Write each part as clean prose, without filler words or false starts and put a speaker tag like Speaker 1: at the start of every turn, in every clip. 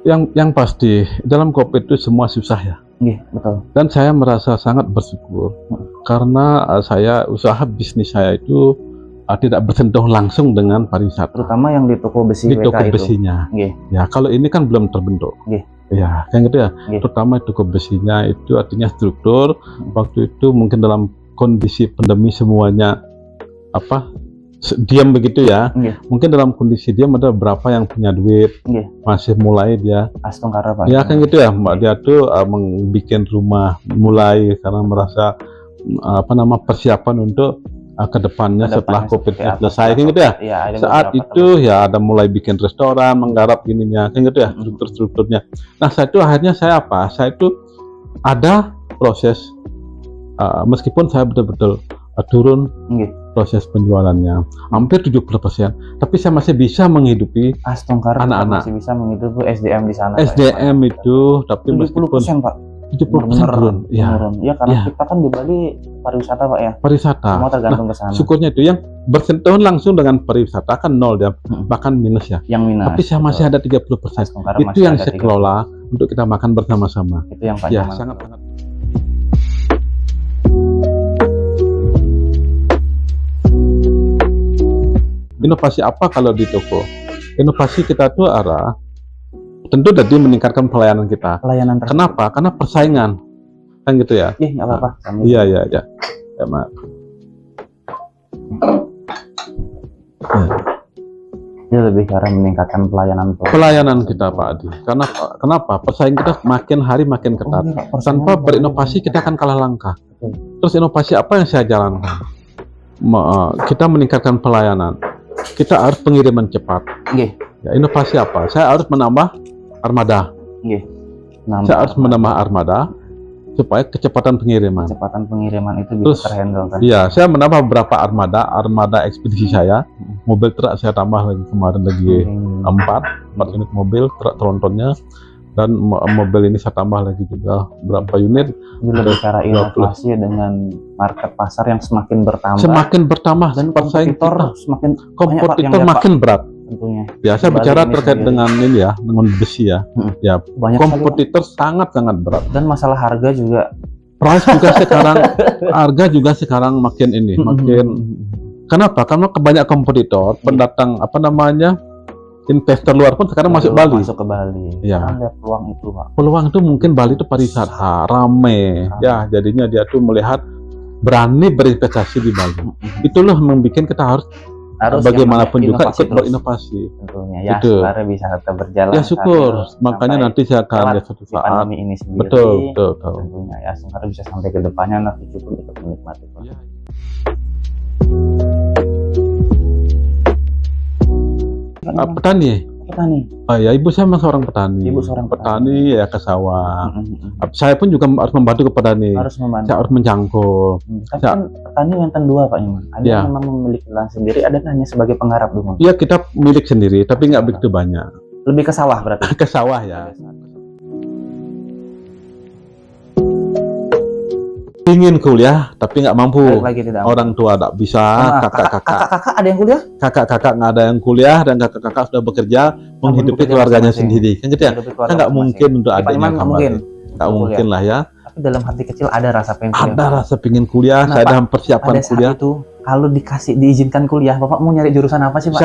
Speaker 1: Yang pasti dalam COVID itu semua susah ya.
Speaker 2: Iya, betul.
Speaker 1: Dan saya merasa sangat bersyukur karena usaha bisnis saya itu tidak bersentuh langsung dengan pariwisata.
Speaker 2: Terutama yang di toko besi
Speaker 1: di toko
Speaker 2: WK
Speaker 1: besinya.
Speaker 2: itu.
Speaker 1: Ya, kalau ini kan belum terbentuk. Ya, kan gitu ya. Terutama toko besinya itu artinya struktur. Waktu itu mungkin dalam kondisi pandemi semuanya diam begitu ya. Mungkin dalam kondisi diam ada berapa yang punya duit, masih mulai dia
Speaker 2: Astungkara Pak.
Speaker 1: Ya kan gitu ya, Mbak. Dia tuh membuat rumah mulai karena merasa persiapan untuk kedepannya setelah COVID selesai kan gitu ya. Saat itu ya ada mulai bikin restoran, menggarap ininya kan gitu ya, strukturnya. Nah, saya itu ada proses meskipun saya betul-betul turun proses penjualannya hampir 70%, tapi saya masih bisa menghidupi anak-anak,
Speaker 2: masih bisa menghidupi SDM di sana.
Speaker 1: SDM
Speaker 2: Pak,
Speaker 1: itu tapi
Speaker 2: 70% Pak.
Speaker 1: 70% turun.
Speaker 2: Ya karena kita kan di Bali pariwisata Pak ya.
Speaker 1: Pariwisata.
Speaker 2: Semua tergantung ke sana.
Speaker 1: Syukurnya itu yang bersentuh langsung dengan pariwisata kan nol dia, bahkan minus ya.
Speaker 2: Yang minus.
Speaker 1: Tapi saya masih ada 30%. Itu yang saya kelola untuk kita makan bersama-sama.
Speaker 2: Itu yang Pak.
Speaker 1: Ya, sangat-sangat. Inovasi apa kalau di toko? Inovasi kita tuh tentu tadi meningkatkan pelayanan kita. Kenapa? Karena persaingan, kan gitu ya.
Speaker 2: Iya, nggak apa-apa.
Speaker 1: Iya. Ya, maaf.
Speaker 2: Ini lebih karena meningkatkan
Speaker 1: pelayanan kita Pak Adi. Karena kenapa? Persaingan kita makin hari makin ketat. Tanpa berinovasi kita akan kalah langkah. Terus inovasi apa yang saya jalankan? Kita meningkatkan pelayanan. Kita harus pengiriman cepat. Ya, inovasi apa? Saya harus menambah armada. Saya harus menambah armada supaya kecepatan pengiriman.
Speaker 2: Itu bisa terhandle kan?
Speaker 1: Iya, saya menambah beberapa armada ekspedisi saya. Mobil truk saya tambah lagi kemarin lagi 4 unit mobil truk trontonnya, dan mobil ini saya tambah lagi juga berapa unit.
Speaker 2: Lebih cara inovasi dengan market pasar yang semakin bertambah
Speaker 1: dan
Speaker 2: kompetitor
Speaker 1: kompetitor makin berat.
Speaker 2: Tentunya.
Speaker 1: Ya, saya bicara terkait dengan ini ya, dengan besi ya. Ya, kompetitor sangat-sangat berat.
Speaker 2: Dan masalah harga juga.
Speaker 1: Price juga sekarang makin Kenapa? Karena kebanyak kompetitor, pendatang investor luar pun sekarang masuk ke Bali. Ya.
Speaker 2: Ada peluang itu, Pak.
Speaker 1: Peluang itu mungkin Bali itu pariwisata, rame. Ya, jadinya dia tuh melihat berani berinvestasi di Bali. Itulah membuat kita harus bagaimanapun juga ikut berinovasi.
Speaker 2: Tentunya ya, supaya bisa tetap berjalan.
Speaker 1: Ya, syukur. Makanya nanti saya akan lihat suatu saat.
Speaker 2: Pandemi ini sendiri.
Speaker 1: Betul.
Speaker 2: Tentunya ya, supaya bisa sampai ke depannya nanti cukup untuk menikmati.
Speaker 1: Ya. Petani. Ya, ibu saya memang seorang petani. Petani ya, ke sawah. Saya pun juga harus membantu ke petani. Saya harus mencangkul.
Speaker 2: Tapi kan petani yang dua Pak Iman. Ada yang memang memiliki lahan sendiri, ada hanya sebagai penggarap dulu.
Speaker 1: Iya, kita milik sendiri, tapi nggak begitu banyak.
Speaker 2: Lebih ke sawah berarti?
Speaker 1: Ke sawah ya. Ingin kuliah tapi nggak mampu. Orang tua tak bisa.
Speaker 2: Kakak ada yang kuliah?
Speaker 1: Kakak nggak ada yang kuliah, dan kakak sudah bekerja menghidupi keluarganya sendiri. Kan gitu ya? Kan nggak mungkin untuk adanya kembali. Nggak mungkin lah ya.
Speaker 2: Tapi dalam hati kecil ada rasa pengen kuliah.
Speaker 1: Ada rasa pengen kuliah. Saya dalam persiapan kuliah.
Speaker 2: Itu kalau diizinkan kuliah, Bapak mau nyari jurusan apa sih, Pak?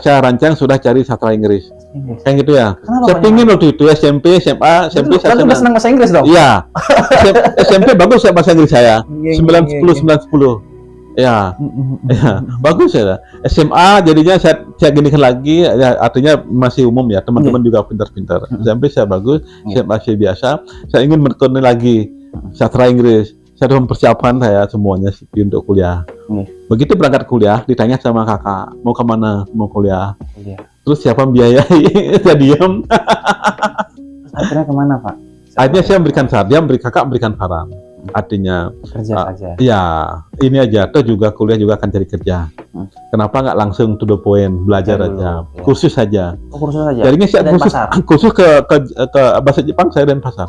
Speaker 1: Saya rancang sudah cari sastra Inggris. Kan gitu ya. Saya pingin waktu itu SMP, SMA, SMP saya
Speaker 2: senang bahasa Inggris dong.
Speaker 1: Iya. SMP bagus ya bahasa Inggris saya. 910. Ya. Bagus ya. SMA jadinya saya ginikan lagi ya, artinya masih umum ya, teman-teman juga pintar-pintar. SMP saya bagus, SMA saya biasa. Saya ingin menekuni lagi sastra Inggris. Saya sudah mempersiapkan semuanya untuk kuliah. Begitu berangkat kuliah, ditanya sama kakak, mau kemana? Mau kuliah. Terus siapa biayai? Saya diam.
Speaker 2: Akhirnya kemana, Pak?
Speaker 1: Akhirnya saya memberikan saran, kakak memberikan saran. Artinya
Speaker 2: kerja saja.
Speaker 1: Ya, ini aja. Atau juga kuliah juga akan cari kerja. Kenapa nggak langsung to the point, belajar aja, kursus saja.
Speaker 2: Kursus saja.
Speaker 1: Jadinya saya khusus ke bahasa Jepang saya dan pasar.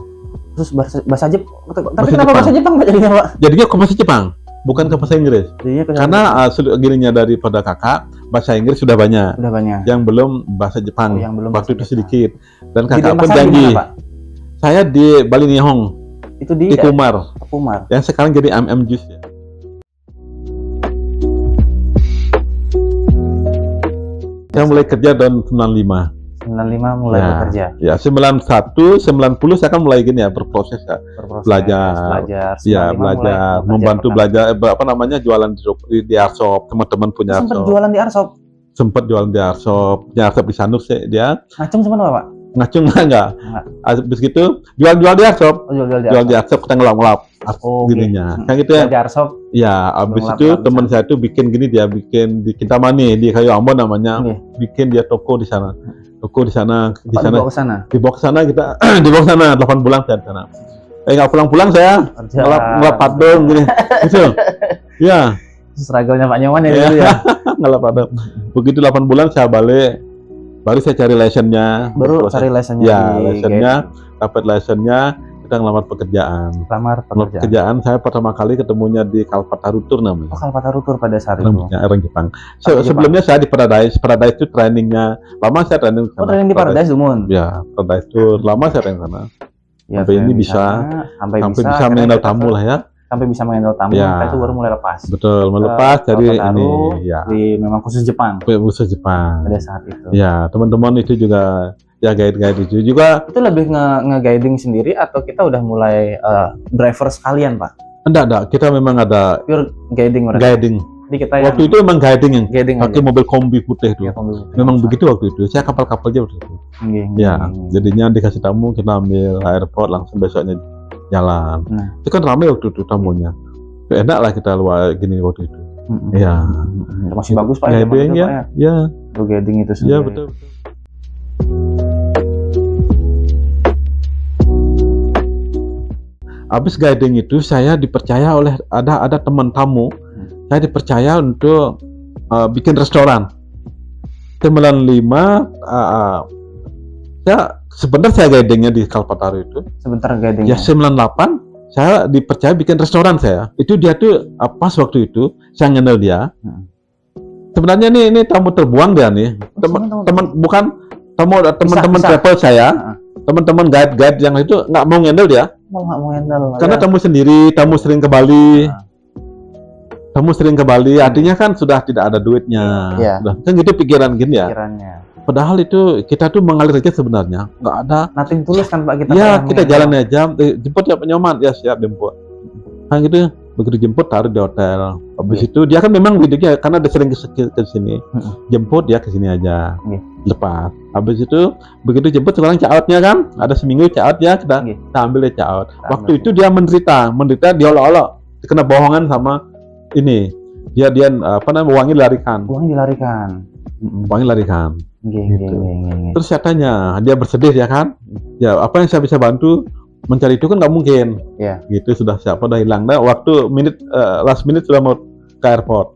Speaker 2: Terus bahasa Jepang. Tapi kenapa bahasa Jepang Pak jadinya, Pak?
Speaker 1: Jadinya ke bahasa Jepang. bukan ke bahasa Inggris. Karena gininya daripada kakak, bahasa Inggris sudah banyak. Yang belum bahasa Jepang. Waktu itu sedikit. Dan kakak pun janji. Saya di Bali Nihong.
Speaker 2: Itu di
Speaker 1: Kumar. Yang sekarang jadi Juice ya. Saya mulai kerja tahun 95.
Speaker 2: 95 mulai bekerja.
Speaker 1: Ya, 91, 90 saya kan mulai gini ya, berproses ya. Belajar. Ya, belajar, membantu belajar jualan di Arsop, teman-teman punya Arsop.
Speaker 2: Sempat jualan di Arsop.
Speaker 1: Sempat jualan di Arsop. Punya Arsop di Sanus dia.
Speaker 2: Ngacung sempat apa, Pak?
Speaker 1: Ngacung enggak. Habis gitu jual di Arsop. Jual di Arsop kita ngelap-ngelap. Gininya. Kan gitu ya.
Speaker 2: Di Arsop.
Speaker 1: Ya, habis itu teman saya itu bikin gini, dia bikin di Kintamani di Kayu Ambon namanya. Bikin dia toko di sana. Dibawa ke sana kita dibawa ke sana 8 bulan saya di sana. Nggak pulang-pulang saya ngelap padong gini gitu. Ya,
Speaker 2: struggle-nya Pak Nyoman ya gitu ya.
Speaker 1: Ngelap padong. Begitu 8 bulan saya balik, baru saya cari license-nya. Ya, license-nya, dapat license-nya, kita ngelamar pekerjaan. Pekerjaan saya pertama kali ketemunya di Kalpataru Tour namanya.
Speaker 2: Kalpataru Tour pada saat itu.
Speaker 1: Orang Jepang. Sebelumnya saya di Paradise itu trainingnya. Lama saya training sana.
Speaker 2: Training di Paradise Dumon.
Speaker 1: Ya, Paradise Tour. Lama saya training sana. Ya, sampai ini sampai bisa mengendal tamu lah ya.
Speaker 2: Sampai bisa mengendal tamu, itu baru mulai lepas.
Speaker 1: Betul, melepas dari ini ya.
Speaker 2: Memang khusus Jepang.
Speaker 1: Khusus Jepang.
Speaker 2: Pada saat itu.
Speaker 1: Ya, teman-teman itu juga ya guide itu juga.
Speaker 2: Itu lebih nge-guiding sendiri atau kita udah mulai driver sekalian, Pak?
Speaker 1: Enggak, kita memang ada
Speaker 2: pure guiding.
Speaker 1: Jadi kita waktu itu memang guiding pakai mobil kombi putih itu. Memang begitu waktu itu. Saya kapal-kapalnya waktu itu. Jadinya dikasih tamu, kita ambil airport langsung besoknya jalan. Itu kan ramai waktu itu tamunya. Enak lah kita luar gini waktu itu. Ya.
Speaker 2: Masih bagus Pak
Speaker 1: guiding ya. Ya.
Speaker 2: Guiding itu sendiri.
Speaker 1: Ya betul. Habis guiding itu saya dipercaya oleh ada teman tamu, saya dipercaya untuk bikin restoran. 95 sebentar saya guidingnya di Kalpataru itu.
Speaker 2: Sebentar guidingnya.
Speaker 1: Ya 98 saya dipercaya bikin restoran saya. Itu dia tuh pas waktu itu saya ngenal dia. Sebenarnya ini tamu terbuang dia nih. Teman-teman travel saya. Teman-teman guide yang itu nggak mau ngendel dia.
Speaker 2: Nggak mau ngendel.
Speaker 1: Karena tamu sendiri, tamu sering ke Bali. Tamu sering ke Bali, artinya kan sudah tidak ada duitnya. Kan gitu pikiran gini ya. Padahal itu kita tuh mengalir aja sebenarnya, nggak ada.
Speaker 2: Nothing tulus kan Pak kita.
Speaker 1: Ya kita jalan aja, jemput ya Pak Nyoman, ya siap jemput. Kan gitu, begitu jemput taruh di hotel. Habis itu dia kan memang bidiknya karena dia sering ke sini. Jemput dia ke sini aja. Lepas. Habis itu begitu jemput sekarang cautnya kan, ada seminggu caut ya kita ambil dia caut. Waktu itu dia menderita diolok-olok, kena bohongan sama ini. Dia uangnya dilarikan. Gitu. Terus saya tanya, dia bersedih ya kan? Ya apa yang saya bisa bantu? Mencari itu kan nggak mungkin. Gitu sudah siapa udah hilang. Nah, waktu last minute sudah mau ke airport.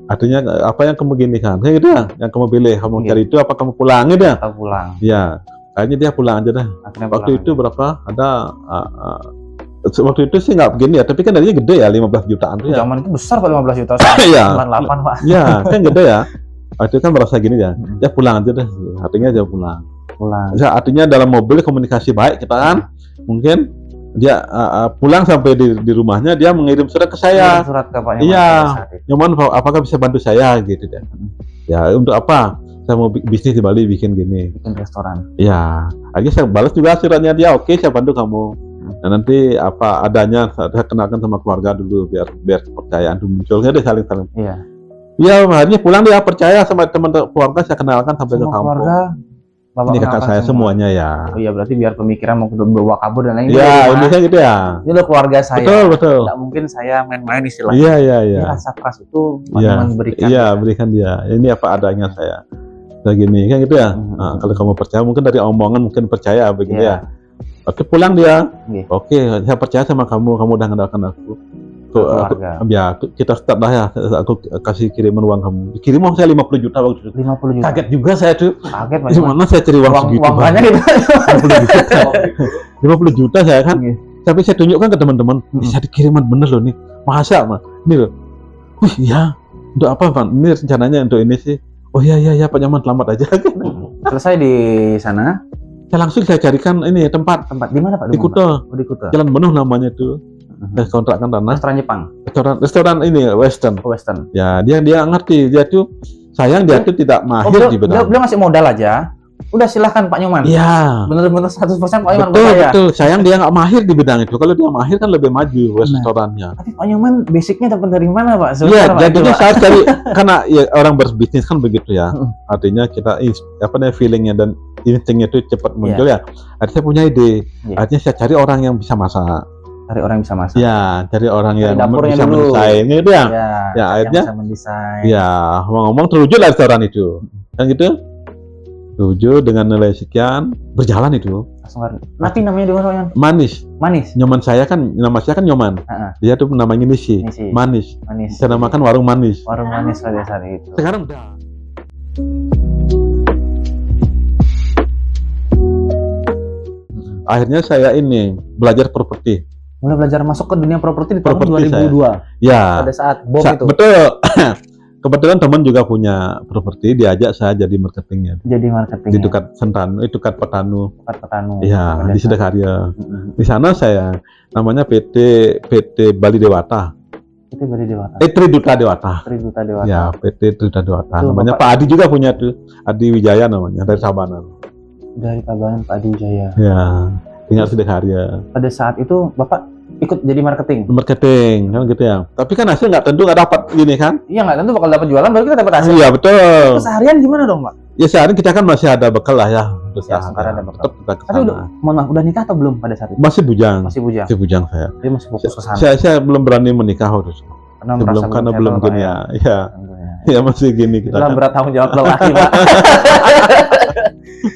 Speaker 1: Artinya apa yang kamu gini kan? Kayak gitu ya, yang kamu pilih, kamu cari itu apa kamu pulang gitu ya? Ya, kayaknya dia pulang aja dah. Waktu itu berapa? Ada waktu itu sih nggak begini ya, tapi kan darinya gede ya, 15 jutaan tuh ya.
Speaker 2: Zaman itu besar Pak, 15 juta.
Speaker 1: 98 Pak. Ya, kan gede ya. Waktu itu kan merasa gini ya. Ya pulang aja deh. Artinya aja pulang. Ya, artinya dalam mobil komunikasi baik kita kan. Mungkin dia pulang sampai di rumahnya dia mengirim surat ke saya.
Speaker 2: Surat ke Pak Nyoman.
Speaker 1: Iya. Nyoman apakah bisa bantu saya gitu deh. Ya, untuk apa? Saya mau bisnis di Bali bikin gini.
Speaker 2: Bikin restoran.
Speaker 1: Iya. Akhirnya saya balas juga suratnya dia, oke, saya bantu kamu. Nah, nanti apa adanya saya kenalkan sama keluarga dulu biar kepercayaan itu muncul. Dia saling.
Speaker 2: Iya.
Speaker 1: Iya, akhirnya pulang dia percaya sama teman keluarga, saya kenalkan sampai ke kampung. Ini kakak saya semuanya ya.
Speaker 2: Oh iya, berarti biar pemikiran mau bawa kabur dan lain-lain.
Speaker 1: Iya, ini saya gitu ya.
Speaker 2: Ini udah keluarga saya.
Speaker 1: Betul.
Speaker 2: Nggak mungkin saya main-main istilahnya.
Speaker 1: Iya.
Speaker 2: Ini rasa keras itu berikan.
Speaker 1: Iya, berikan dia. Ini apa adanya saya. Kayak gini kan gitu ya. Nah, kalau kamu percaya mungkin dari omongan mungkin percaya begitu ya. Oke, pulang dia. Oke, saya percaya sama kamu udah ngandalkan aku. Kita start lah ya, aku kasih kiriman uang kamu. Kirim uang saya 50 juta waktu itu.
Speaker 2: 50 juta.
Speaker 1: Kaget juga saya tuh.
Speaker 2: Kaget Pak.
Speaker 1: Gimana saya cari uang segitu?
Speaker 2: Uang banyak itu.
Speaker 1: 50 juta saya kan. Tapi saya tunjukkan ke teman-teman, bisa dikiriman bener loh nih. masa mah ini loh, wih ya untuk apa Pak? Ini rencananya untuk ini sih. Oh iya Pak Nyoman, selamat aja.
Speaker 2: Selesai di sana,
Speaker 1: saya carikan ini tempat
Speaker 2: di mana Pak?
Speaker 1: Di Kuta.
Speaker 2: Oh, di Kuta.
Speaker 1: Jalan Benuh namanya itu. Saya kontrakkan tanah.
Speaker 2: Restoran Jepang.
Speaker 1: Restoran ini Western.
Speaker 2: Western.
Speaker 1: Ya dia ngerti, dia tuh sayang dia tuh tidak mahir di bidang.
Speaker 2: Beliau ngasih modal aja. Udah silahkan Pak Nyoman.
Speaker 1: Iya.
Speaker 2: Bener-bener 100% Pak Nyoman.
Speaker 1: Betul. Sayang dia nggak mahir di bidang itu. Kalau dia mahir kan lebih maju restorannya.
Speaker 2: Tapi Pak Nyoman basicnya dapat dari mana Pak?
Speaker 1: Iya, jadinya saya cari karena ya orang berbisnis kan begitu ya. Artinya kita feelingnya dan instingnya itu cepat muncul ya. Artinya saya punya ide. Artinya saya cari orang yang bisa masak.
Speaker 2: Cari orang yang bisa masak.
Speaker 1: Ya, cari orang yang
Speaker 2: bisa
Speaker 1: mendesain gitu ya. Ya, akhirnya
Speaker 2: bisa mendesain.
Speaker 1: Ya, ngomong terwujud lah restoran itu. Kan gitu. Terwujud dengan nilai sekian, berjalan itu.
Speaker 2: Tapi namanya di mana?
Speaker 1: Manis. Nyoman saya kan, nama saya kan Nyoman. Dia tuh namanya Nisi. Manis. Saya namakan warung manis.
Speaker 2: Warung manis pada saat itu.
Speaker 1: Sekarang udah. Akhirnya saya ini belajar properti.
Speaker 2: Mulai belajar masuk ke dunia properti di tahun 2002.
Speaker 1: Ya.
Speaker 2: Pada saat bom itu.
Speaker 1: Betul. Kebetulan teman juga punya properti, diajak saya jadi marketingnya.
Speaker 2: Jadi marketing.
Speaker 1: Di Tukat Sentanu, itu Tukat Petanu.
Speaker 2: Petanu.
Speaker 1: Iya, di Sidakarya. Di sana saya namanya PT Bali Dewata.
Speaker 2: PT Bali Dewata.
Speaker 1: Triduta Dewata.
Speaker 2: Triduta Dewata.
Speaker 1: Ya, PT Triduta Dewata. Namanya Pak Adi juga punya tuh. Adi Wijaya namanya, dari Sabanan.
Speaker 2: Dari Tabanan Pak Adi Wijaya.
Speaker 1: Ya, tinggal Sidakarya.
Speaker 2: Pada saat itu Bapak ikut jadi marketing
Speaker 1: kan gitu ya, tapi kan hasil nggak tentu, nggak dapat gini kan.
Speaker 2: Iya, nggak tentu bakal dapat jualan, baru kita dapat hasil.
Speaker 1: Iya betul.
Speaker 2: Seharian gimana dong Pak?
Speaker 1: Ya seharian kita kan masih ada bekal lah ya.
Speaker 2: Sekarang ada bekal. Tapi mohon maaf, udah nikah atau belum pada saat itu?
Speaker 1: Masih bujang saya.
Speaker 2: Dia masih fokus ke sana.
Speaker 1: Saya belum berani menikah waktu itu. Karena belum gini ya. Ya masih gini kita.
Speaker 2: Belum berat tanggung jawab lagi Pak.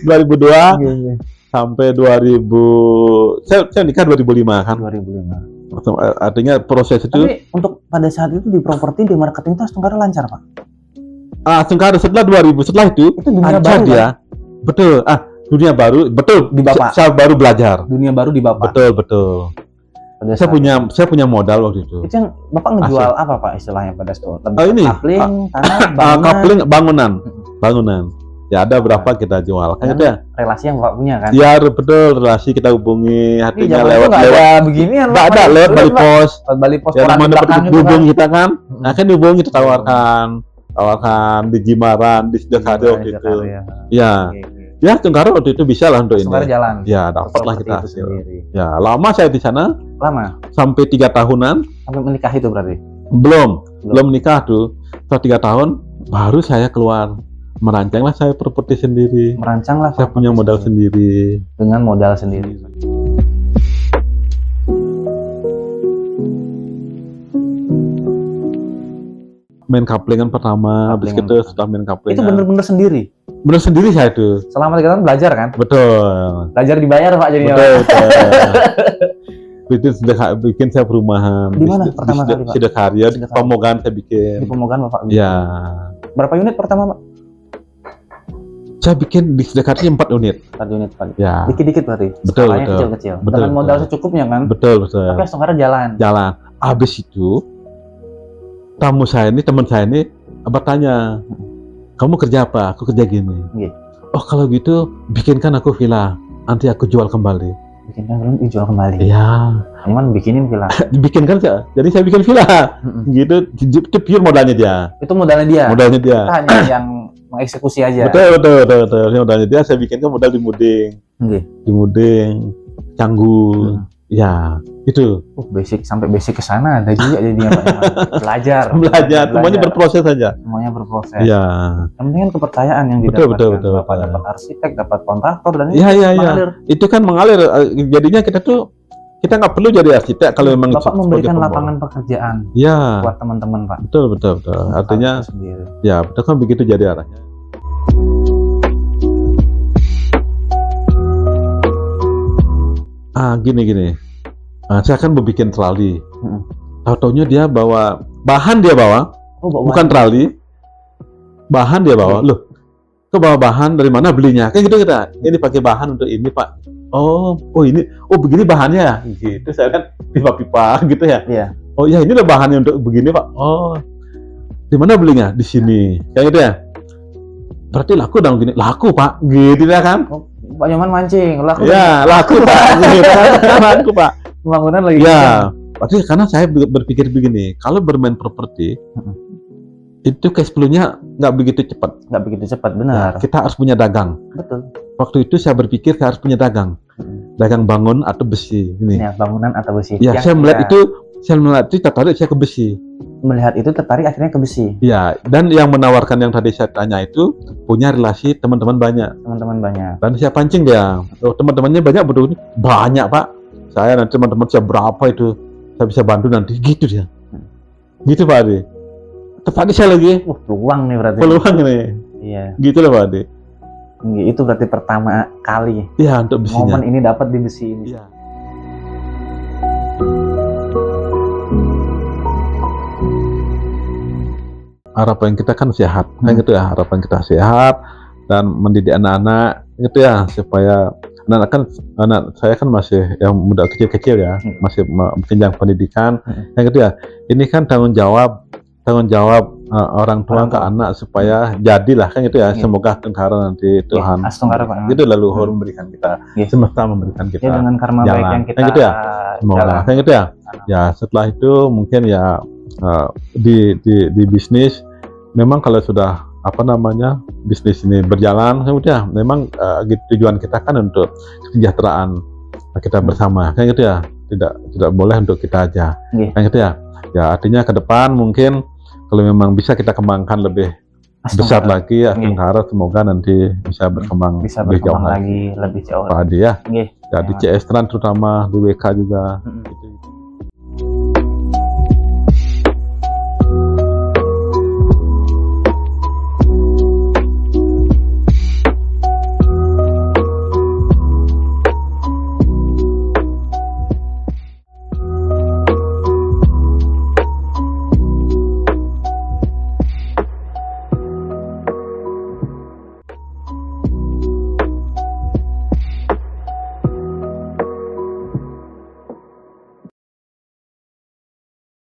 Speaker 1: 2002 sampai 2000, saya nikah 2005 kan.
Speaker 2: 2005.
Speaker 1: Artinya proses itu.
Speaker 2: Tapi untuk pada saat itu di properti, di marketing itu Astungkara lancar Pak?
Speaker 1: Astungkara setelah 2000, setelah itu
Speaker 2: dunia baru
Speaker 1: dia. Kan? Betul. Dunia baru, betul.
Speaker 2: Di Bapak.
Speaker 1: Saya baru belajar.
Speaker 2: Dunia baru di Bapak.
Speaker 1: Betul. Saya punya modal waktu itu.
Speaker 2: Itu yang Bapak ngejual apa Pak istilahnya pada saat itu?
Speaker 1: Ini
Speaker 2: kapling, tanah,
Speaker 1: bangunan. Ya ada berapa kita jual kan itu ya.
Speaker 2: Relasi yang Bapak punya kan?
Speaker 1: Ya betul, relasi kita hubungi, hatinya lewat
Speaker 2: beginian.
Speaker 1: Nggak ada, lewat
Speaker 2: Bali Pos.
Speaker 1: Ya namanya hubung kita kan. Nah kan hubungi, kita tawarkan di Jimaran, di Sidakarya waktu itu. Ya. Ya Astungkara waktu itu bisa lah untuk ini.
Speaker 2: Jalan.
Speaker 1: Ya dapatlah kita hasil. Ya lama saya di sana.
Speaker 2: Lama.
Speaker 1: Sampai 3 tahunan.
Speaker 2: Sampai menikah itu berarti?
Speaker 1: Belum menikah tuh. Setelah 3 tahun baru saya keluar. Merancanglah saya properti sendiri. Saya punya modal sendiri.
Speaker 2: Dengan modal sendiri.
Speaker 1: Main kaplingan pertama, habis itu setelah main kaplingan.
Speaker 2: Itu bener-bener sendiri?
Speaker 1: Bener sendiri saya itu.
Speaker 2: Selama 3 tahun belajar kan?
Speaker 1: Betul.
Speaker 2: Belajar dibayar Pak jadinya.
Speaker 1: Betul. Bikin saya perumahan.
Speaker 2: Di mana pertama kali Pak?
Speaker 1: Sidakarya, di Pemogan saya bikin.
Speaker 2: Di Pemogan Bapak?
Speaker 1: Ya.
Speaker 2: Berapa unit pertama Pak?
Speaker 1: Saya bikin di Sidakarya 4 unit.
Speaker 2: 4 unit Pak.
Speaker 1: Ya.
Speaker 2: Dikit-dikit berarti.
Speaker 1: Betul.
Speaker 2: Kecil-kecil. Dengan modal secukupnya kan?
Speaker 1: Betul.
Speaker 2: Tapi Astungkara jalan.
Speaker 1: Habis itu teman saya ini bertanya, kamu kerja apa? Aku kerja gini. Oh kalau gitu bikinkan aku villa, nanti aku jual kembali.
Speaker 2: Bikinkan dijual kembali.
Speaker 1: Iya.
Speaker 2: Cuman bikinin villa.
Speaker 1: Bikinkan saya. Jadi saya bikin villa. Gitu. Itu pure modalnya dia.
Speaker 2: Itu modalnya dia.
Speaker 1: Kita
Speaker 2: hanya yang mengeksekusi aja.
Speaker 1: Betul. Modalnya dia, saya bikinkan modal di Muding. Di Muding, Canggu. Ya, itu.
Speaker 2: Sampai basic ke sana ada juga jadinya Pak. Belajar.
Speaker 1: Semuanya berproses saja.
Speaker 2: Semuanya berproses.
Speaker 1: Iya.
Speaker 2: Yang penting kan kepercayaan yang didapatkan.
Speaker 1: Betul.
Speaker 2: Dapat arsitek, dapat kontraktor dan
Speaker 1: Iya. Itu kan mengalir. Jadinya kita nggak perlu jadi arsitek kalau memang
Speaker 2: Bapak memberikan lapangan pekerjaan.
Speaker 1: Iya.
Speaker 2: Buat teman-teman Pak.
Speaker 1: Betul. Artinya ya betul kan begitu jadi arahnya. Gini. Saya kan bikin trali. Tahu-taunya dia bawa bahan, bukan trali. Bahan dia bawa. Loh, kok bawa bahan dari mana belinya? Kan gitu kita. Ini pakai bahan untuk ini Pak. Oh ini. Oh begini bahannya. Gitu. Saya kan pipa-pipa gitu ya.
Speaker 2: Iya.
Speaker 1: oh ya ini bahannya untuk begini Pak. Oh, di mana belinya? Di sini. Kayak gitu ya. Berarti laku dong gini. Laku Pak, gitu ya kan?
Speaker 2: Oh, Pak Nyoman mancing, laku.
Speaker 1: Ya, laku Pak. Gitu kan? Laku Pak.
Speaker 2: Pembangunan lagi.
Speaker 1: Ya, berarti karena saya berpikir begini, kalau bermain properti itu cash flow-nya nggak begitu cepat.
Speaker 2: Nggak begitu cepat, benar.
Speaker 1: Ya, kita harus punya dagang.
Speaker 2: Betul.
Speaker 1: Waktu itu saya berpikir saya harus punya dagang. Dagang bangun atau besi ini.
Speaker 2: Ya, bangunan atau besi.
Speaker 1: Ya, saya melihat itu tertarik saya ke besi.
Speaker 2: Melihat itu tertarik akhirnya ke besi.
Speaker 1: Ya, dan yang menawarkan yang tadi saya tanya itu punya relasi teman-teman banyak.
Speaker 2: Teman-teman banyak.
Speaker 1: Dan saya pancing dia. Oh, teman-temannya banyak betul. Banyak Pak. Saya nanti teman-teman saya berapa itu saya bisa bantu nanti gitu dia. Gitu Pak Ade. Tepat saya lagi.
Speaker 2: Peluang nih berarti.
Speaker 1: Peluang nih.
Speaker 2: Iya.
Speaker 1: Gitu loh Pak Ade.
Speaker 2: Itu berarti pertama kali.
Speaker 1: Iya, untuk besinya.
Speaker 2: Momen ini dapat di besi ini.
Speaker 1: Iya. Harapan kita kan sehat, kan gitu ya. Harapan kita sehat dan mendidik anak-anak gitu ya, supaya anak saya kan masih yang muda kecil-kecil ya, masih jenjang pendidikan, kan gitu ya. Ini kan tanggung jawab orang tua ke anak supaya jadilah kan gitu ya. Semoga tengkara nanti Tuhan gitu leluhur memberikan kita, semesta memberikan kita
Speaker 2: dengan karma
Speaker 1: jalan,
Speaker 2: baik yang kita
Speaker 1: kan gitu ya. Semoga kan gitu ya. Ya setelah itu mungkin ya di bisnis memang kalau sudah bisnis ini berjalan udah memang tujuan kita kan untuk kesejahteraan kita bersama kan gitu ya, tidak boleh untuk kita aja kan gitu ya. Ya artinya ke depan mungkin kalau memang bisa kita kembangkan lebih besar lagi ya Tengkara, semoga nanti bisa berkembang lebih jauh lagi
Speaker 2: lebih jauh
Speaker 1: Pak Adi ya. Ya di CS Trans terutama di WK juga